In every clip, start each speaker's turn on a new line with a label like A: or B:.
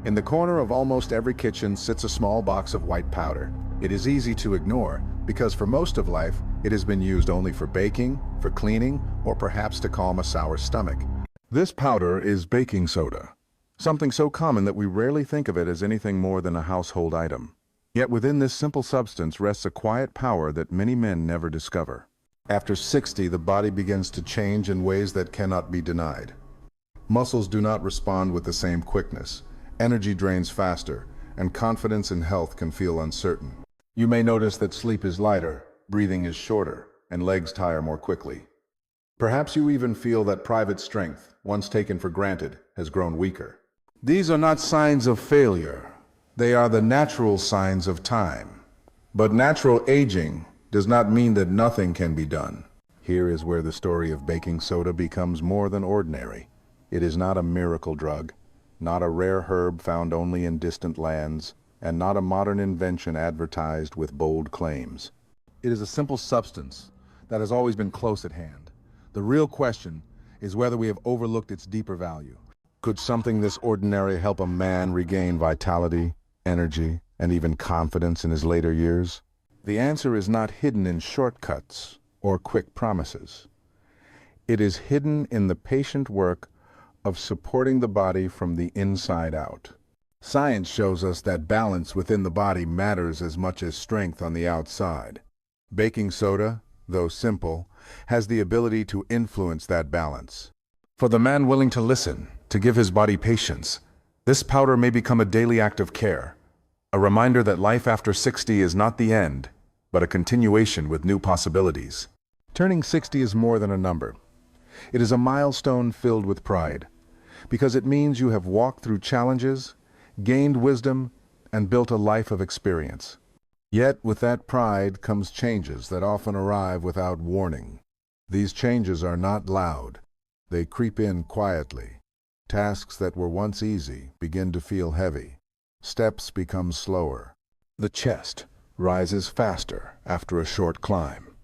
A: In the corner of almost every kitchen sits a small box of white powder. It is easy to ignore because for most of life, it has been used only for baking, for cleaning, or perhaps to calm a sour stomach. This powder is baking soda, something so common that we rarely think of it as anything more than a household item. Yet within this simple substance rests a quiet power that many men never discover. After 60, the body begins to change in ways that cannot be denied. Muscles do not respond with the same quickness. Energy drains faster, and confidence in health can feel uncertain. You may notice that sleep is lighter, breathing is shorter, and legs tire more quickly. Perhaps you even feel that private strength, once taken for granted, has grown weaker. These are not signs of failure. They are the natural signs of time. But natural aging does not mean that nothing can be done. Here is where the story of baking soda becomes more than ordinary. It is not a miracle drug, not a rare herb found only in distant lands, and not a modern invention advertised with bold claims. It is a simple substance that has always been close at hand. The real question is whether we have overlooked its deeper value. Could something this ordinary help a man regain vitality, energy, and even confidence in his later years? The answer is not hidden in shortcuts or quick promises. It is hidden in the patient work of supporting the body from the inside out. Science shows us that balance within the body matters as much as strength on the outside. Baking soda, though simple, has the ability to influence that balance. For the man willing to listen, to give his body patience, this powder may become a daily act of care, a reminder that life after 60 is not the end, but a continuation with new possibilities. Turning 60 is more than a number. It is a milestone filled with pride, because it means you have walked through challenges, gained wisdom, and built a life of experience. Yet with that pride comes changes that often arrive without warning. These changes are not loud. They creep in quietly. Tasks that were once easy begin to feel heavy. Steps become slower. The chest rises faster after a short climb.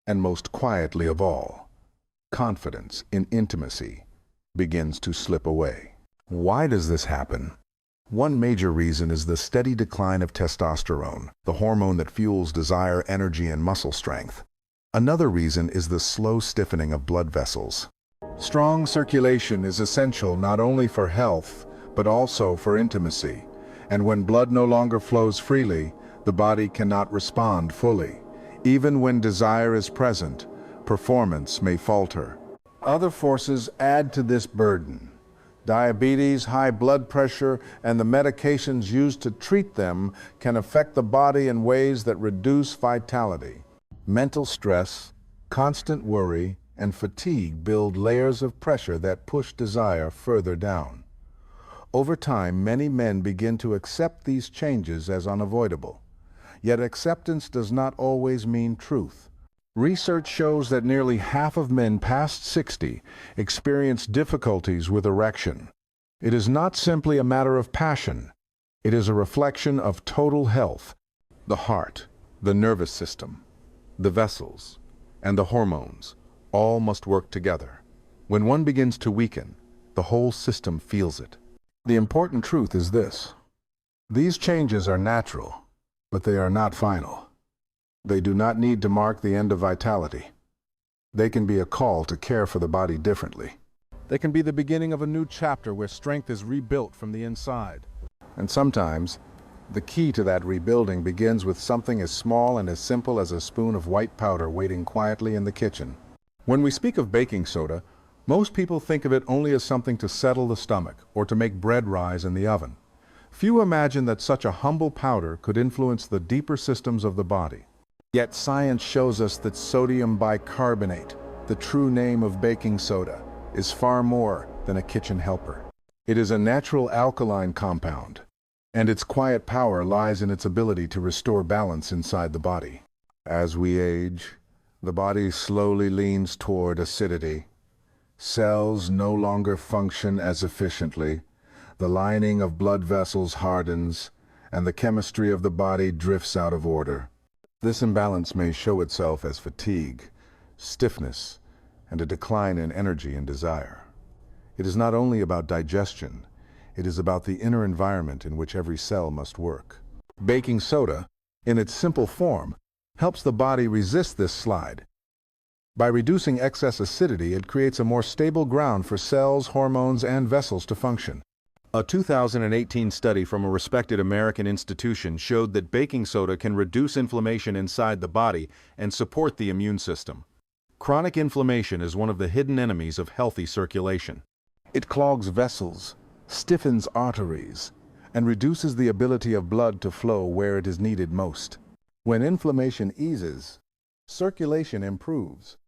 A: And most quietly of all, confidence in intimacy begins to slip away. Why does this happen? One major reason is the steady decline of testosterone, the hormone that fuels desire, energy, and muscle strength. Another reason is the slow stiffening of blood vessels. Strong circulation is essential not only for health, but also for intimacy. And when blood no longer flows freely, the body cannot respond fully. Even when desire is present, performance may falter. Other forces add to this burden. Diabetes, high blood pressure, and the medications used to treat them can affect the body in ways that reduce vitality. Mental stress, constant worry, and fatigue build layers of pressure that push desire further down. Over time, many men begin to accept these changes as unavoidable. Yet acceptance does not always mean truth. Research shows that nearly half of men past 60 experience difficulties with erection. It is not simply a matter of passion. It is a reflection of total health. The heart, the nervous system, the vessels, and the hormones all must work together. When one begins to weaken, the whole system feels it. The important truth is this: these changes are natural, but they are not final. They do not need to mark the end of vitality. They can be a call to care for the body differently. They can be the beginning of a new chapter where strength is rebuilt from the inside. And sometimes, the key to that rebuilding begins with something as small and as simple as a spoon of white powder waiting quietly in the kitchen. When we speak of baking soda, most people think of it only as something to settle the stomach or to make bread rise in the oven. Few imagine that such a humble powder could influence the deeper systems of the body. Yet science shows us that sodium bicarbonate, the true name of baking soda, is far more than a kitchen helper. It is a natural alkaline compound, and its quiet power lies in its ability to restore balance inside the body. As we age, the body slowly leans toward acidity. Cells no longer function as efficiently. The lining of blood vessels hardens, and the chemistry of the body drifts out of order. This imbalance may show itself as fatigue, stiffness, and a decline in energy and desire. It is not only about digestion, It is about the inner environment in which every cell must work. Baking soda, in its simple form, helps the body resist this slide. By reducing excess acidity, it creates a more stable ground for cells, hormones, and vessels to function. A 2018 study from a respected American institution showed that baking soda can reduce inflammation inside the body and support the immune system. Chronic inflammation is one of the hidden enemies of healthy circulation. It clogs vessels, stiffens arteries, and reduces the ability of blood to flow where it is needed most. When inflammation eases, circulation improves,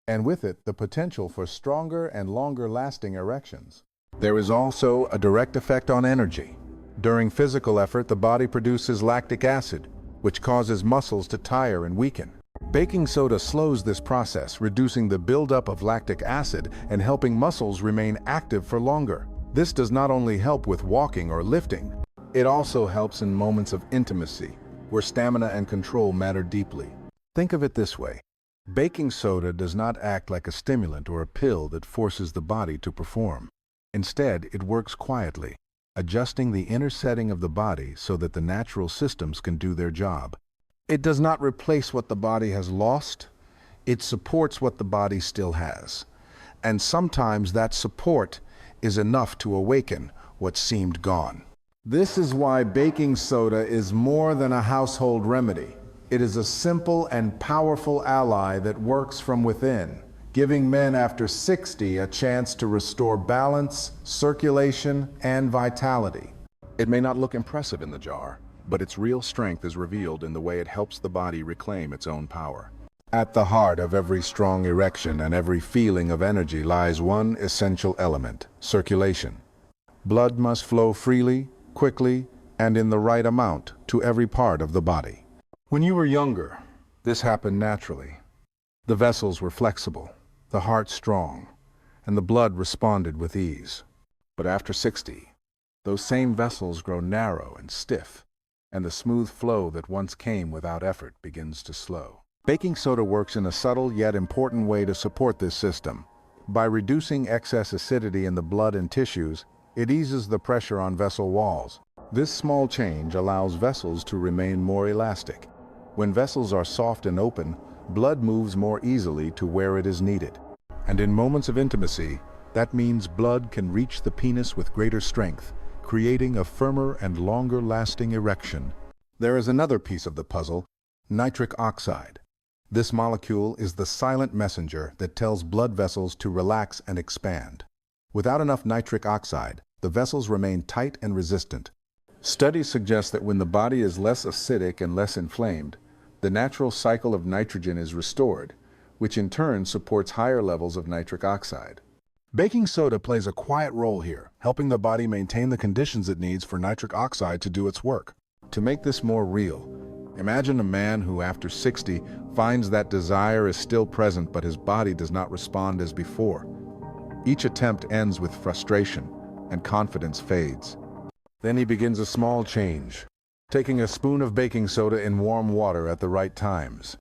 A: and with it the potential for stronger and longer-lasting erections. There is also a direct effect on energy. During physical effort, the body produces lactic acid, which causes muscles to tire and weaken. Baking soda slows this process, reducing the buildup of lactic acid and helping muscles remain active for longer. This does not only help with walking or lifting, it also helps in moments of intimacy, where stamina and control matter deeply. Think of it this way. Baking soda does not act like a stimulant or a pill that forces the body to perform. Instead, it works quietly, adjusting the inner setting of the body so that the natural systems can do their job. It does not replace what the body has lost, it supports what the body still has. And sometimes that support is enough to awaken what seemed gone. This is why baking soda is more than a household remedy. It is a simple and powerful ally that works from within, giving men after 60 a chance to restore balance, circulation, and vitality. It may not look impressive in the jar, but its real strength is revealed in the way it helps the body reclaim its own power. At the heart of every strong erection and every feeling of energy lies one essential element: circulation. Blood must flow freely, quickly, and in the right amount to every part of the body. When you were younger, this happened naturally. The vessels were flexible, the heart strong, and the blood responded with ease. But after 60, those same vessels grow narrow and stiff, and the smooth flow that once came without effort begins to slow. Baking soda works in a subtle yet important way to support this system. By reducing excess acidity in the blood and tissues, it eases the pressure on vessel walls. This small change allows vessels to remain more elastic. When vessels are soft and open, blood moves more easily to where it is needed. And in moments of intimacy, that means blood can reach the penis with greater strength, creating a firmer and longer-lasting erection. There is another piece of the puzzle: nitric oxide. This molecule is the silent messenger that tells blood vessels to relax and expand. Without enough nitric oxide, the vessels remain tight and resistant. Studies suggest that when the body is less acidic and less inflamed, the natural cycle of nitrogen is restored, which in turn supports higher levels of nitric oxide. Baking soda plays a quiet role here, helping the body maintain the conditions it needs for nitric oxide to do its work. To make this more real, imagine a man who after 60 finds that desire is still present but his body does not respond as before. Each attempt ends with frustration and confidence fades. Then he begins a small change, taking a spoon of baking soda in warm water at the right times.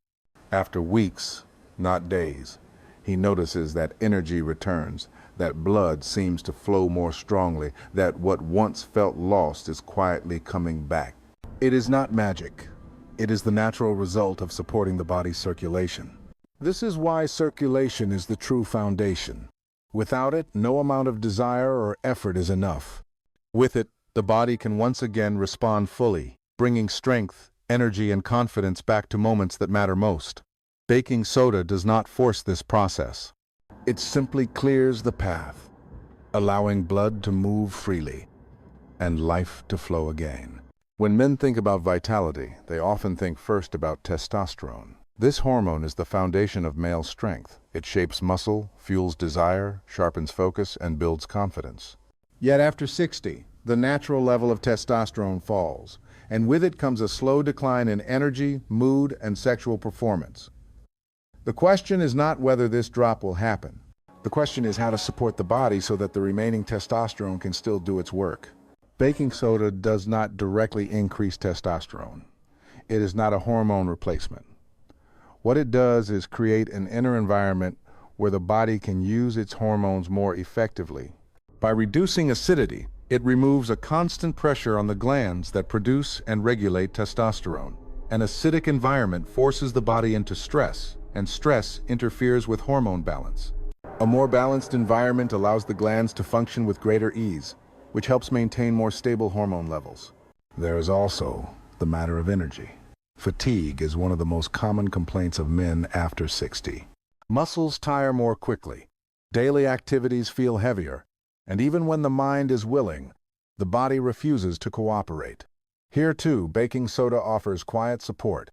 A: After weeks, not days, he notices that energy returns, that blood seems to flow more strongly, that what once felt lost is quietly coming back. It is not magic. It is the natural result of supporting the body's circulation. This is why circulation is the true foundation. Without it, no amount of desire or effort is enough. With it, the body can once again respond fully, bringing strength, energy, and confidence back to moments that matter most. Baking soda does not force this process. It simply clears the path, allowing blood to move freely and life to flow again. When men think about vitality, they often think first about testosterone. This hormone is the foundation of male strength. It shapes muscle, fuels desire, sharpens focus, and builds confidence. Yet after 60, the natural level of testosterone falls, and with it comes a slow decline in energy, mood, and sexual performance. The question is not whether this drop will happen. The question is how to support the body so that the remaining testosterone can still do its work. Baking soda does not directly increase testosterone. It is not a hormone replacement. What it does is create an inner environment where the body can use its hormones more effectively. By reducing acidity, It removes a constant pressure on the glands that produce and regulate testosterone. An acidic environment forces the body into stress, and stress interferes with hormone balance. A more balanced environment allows the glands to function with greater ease, which helps maintain more stable hormone levels. There is also the matter of energy. Fatigue is one of the most common complaints of men after 60. Muscles tire more quickly, daily activities feel heavier, and even when the mind is willing, the body refuses to cooperate. Here too, baking soda offers quiet support.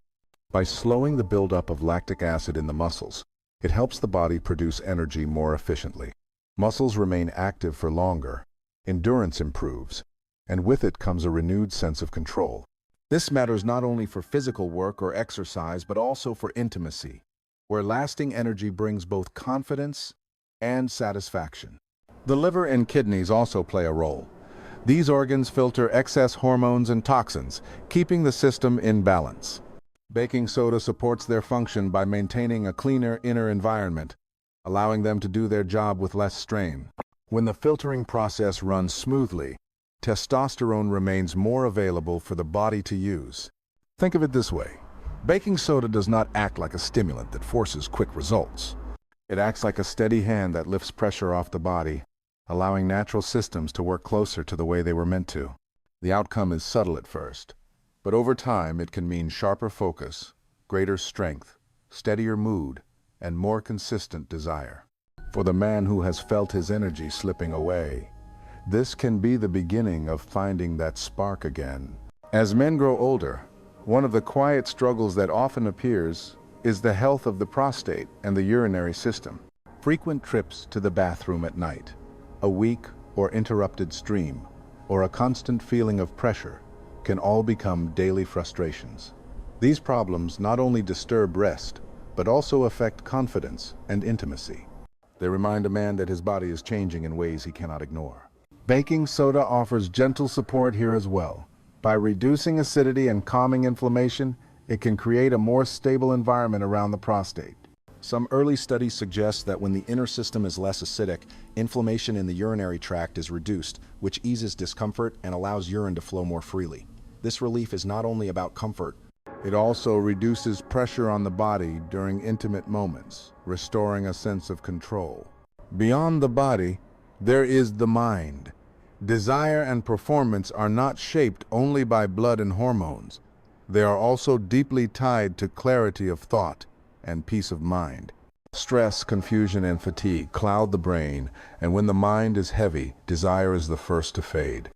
A: By slowing the buildup of lactic acid in the muscles, it helps the body produce energy more efficiently. Muscles remain active for longer, endurance improves, and with it comes a renewed sense of control. This matters not only for physical work or exercise, but also for intimacy, where lasting energy brings both confidence and satisfaction. The liver and kidneys also play a role. These organs filter excess hormones and toxins, keeping the system in balance. Baking soda supports their function by maintaining a cleaner inner environment, allowing them to do their job with less strain. When the filtering process runs smoothly, testosterone remains more available for the body to use. Think of it this way. Baking soda does not act like a stimulant that forces quick results. It acts like a steady hand that lifts pressure off the body, allowing natural systems to work closer to the way they were meant to. The outcome is subtle at first, but over time it can mean sharper focus, greater strength, steadier mood, and more consistent desire. For the man who has felt his energy slipping away, this can be the beginning of finding that spark again. As men grow older, one of the quiet struggles that often appears is the health of the prostate and the urinary system. Frequent trips to the bathroom at night, a weak or interrupted stream, or a constant feeling of pressure can all become daily frustrations. These problems not only disturb rest, but also affect confidence and intimacy. They remind a man that his body is changing in ways he cannot ignore. Baking soda offers gentle support here as well. By reducing acidity and calming inflammation, it can create a more stable environment around the prostate. Some early studies suggest that when the inner system is less acidic, inflammation in the urinary tract is reduced, which eases discomfort and allows urine to flow more freely. This relief is not only about comfort, it also reduces pressure on the body during intimate moments, restoring a sense of control. Beyond the body, there is the mind. Desire and performance are not shaped only by blood and hormones. They are also deeply tied to clarity of thought and peace of mind. Stress, confusion, and fatigue cloud the brain, and when the mind is heavy, desire is the first to fade.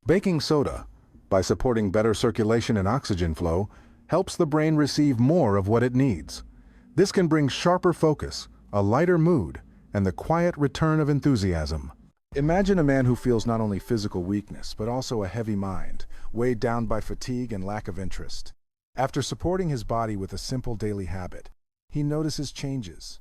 A: Baking soda, by supporting better circulation and oxygen flow, helps the brain receive more of what it needs. This can bring sharper focus, a lighter mood, and the quiet return of enthusiasm. Imagine a man who feels not only physical weakness, but also a heavy mind, weighed down by fatigue and lack of interest. After supporting his body with a simple daily habit, he notices changes.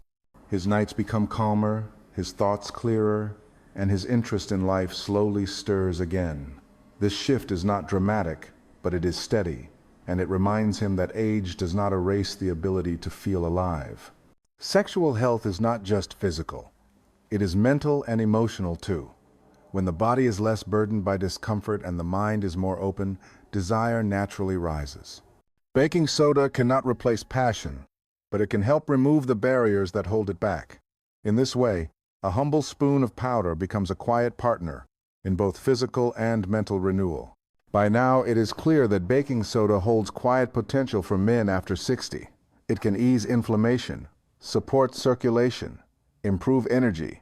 A: His nights become calmer, his thoughts clearer, and his interest in life slowly stirs again. This shift is not dramatic, but it is steady, and it reminds him that age does not erase the ability to feel alive. Sexual health is not just physical. It is mental and emotional too. When the body is less burdened by discomfort and the mind is more open, desire naturally rises. Baking soda cannot replace passion, but it can help remove the barriers that hold it back. In this way, a humble spoon of powder becomes a quiet partner in both physical and mental renewal. By now, it is clear that baking soda holds quiet potential for men after 60. It can ease inflammation, support circulation, improve energy,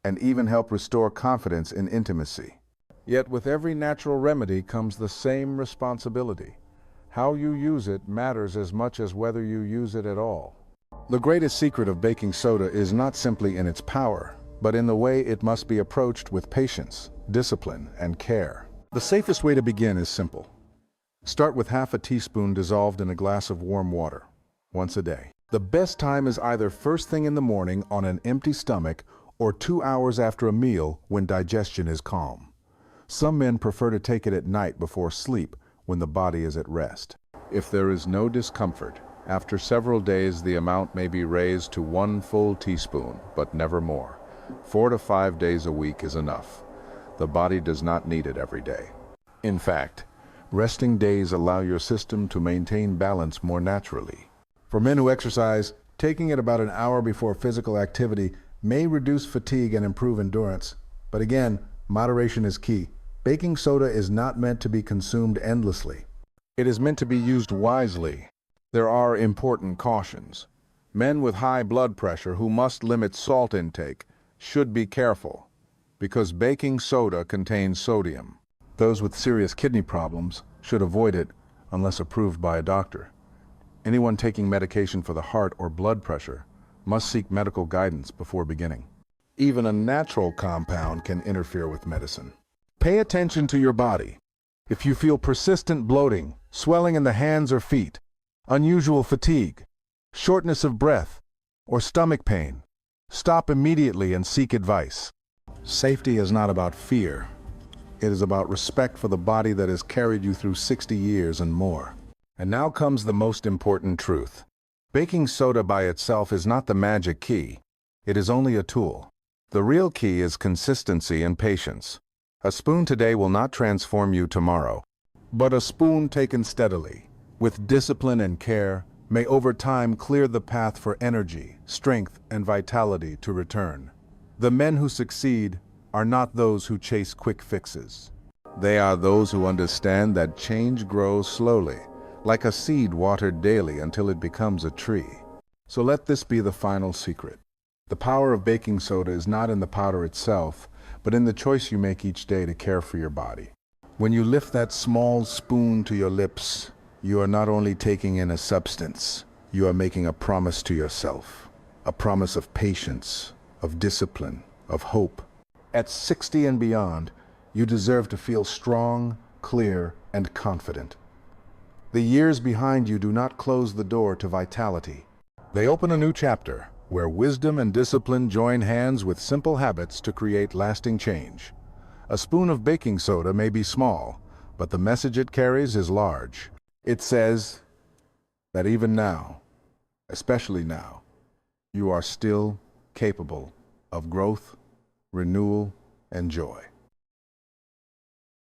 A: and even help restore confidence in intimacy. Yet with every natural remedy comes the same responsibility. How you use it matters as much as whether you use it at all. The greatest secret of baking soda is not simply in its power, but in the way it must be approached with patience, discipline, and care. The safest way to begin is simple. Start with half a teaspoon dissolved in a glass of warm water, once a day. The best time is either first thing in the morning on an empty stomach or 2 hours after a meal when digestion is calm. Some men prefer to take it at night before sleep when the body is at rest. If there is no discomfort, after several days the amount may be raised to 1 full teaspoon, but never more. 4 to 5 days a week is enough. The body does not need it every day. In fact, resting days allow your system to maintain balance more naturally. For men who exercise, taking it about an hour before physical activity may reduce fatigue and improve endurance. But again, moderation is key. Baking soda is not meant to be consumed endlessly. It is meant to be used wisely. There are important cautions. Men with high blood pressure who must limit salt intake should be careful, because baking soda contains sodium. Those with serious kidney problems should avoid it unless approved by a doctor. Anyone taking medication for the heart or blood pressure must seek medical guidance before beginning. Even a natural compound can interfere with medicine. Pay attention to your body. If you feel persistent bloating, swelling in the hands or feet, unusual fatigue, shortness of breath, or stomach pain, stop immediately and seek advice. Safety is not about fear. It is about respect for the body that has carried you through 60 years and more. And now comes the most important truth. Baking soda by itself is not the magic key. It is only a tool. The real key is consistency and patience. A spoon today will not transform you tomorrow, but a spoon taken steadily, with discipline and care, may over time clear the path for energy, strength, and vitality to return. The men who succeed are not those who chase quick fixes. They are those who understand that change grows slowly, like a seed watered daily until it becomes a tree. So let this be the final secret. The power of baking soda is not in the powder itself, but in the choice you make each day to care for your body. When you lift that small spoon to your lips, you are not only taking in a substance, you are making a promise to yourself. A promise of patience, of discipline, of hope. At 60 and beyond, you deserve to feel strong, clear, and confident. The years behind you do not close the door to vitality. They open a new chapter, where wisdom and discipline join hands with simple habits to create lasting change. A spoon of baking soda may be small, but the message it carries is large. It says that even now, especially now, you are still capable of growth, renewal, and joy.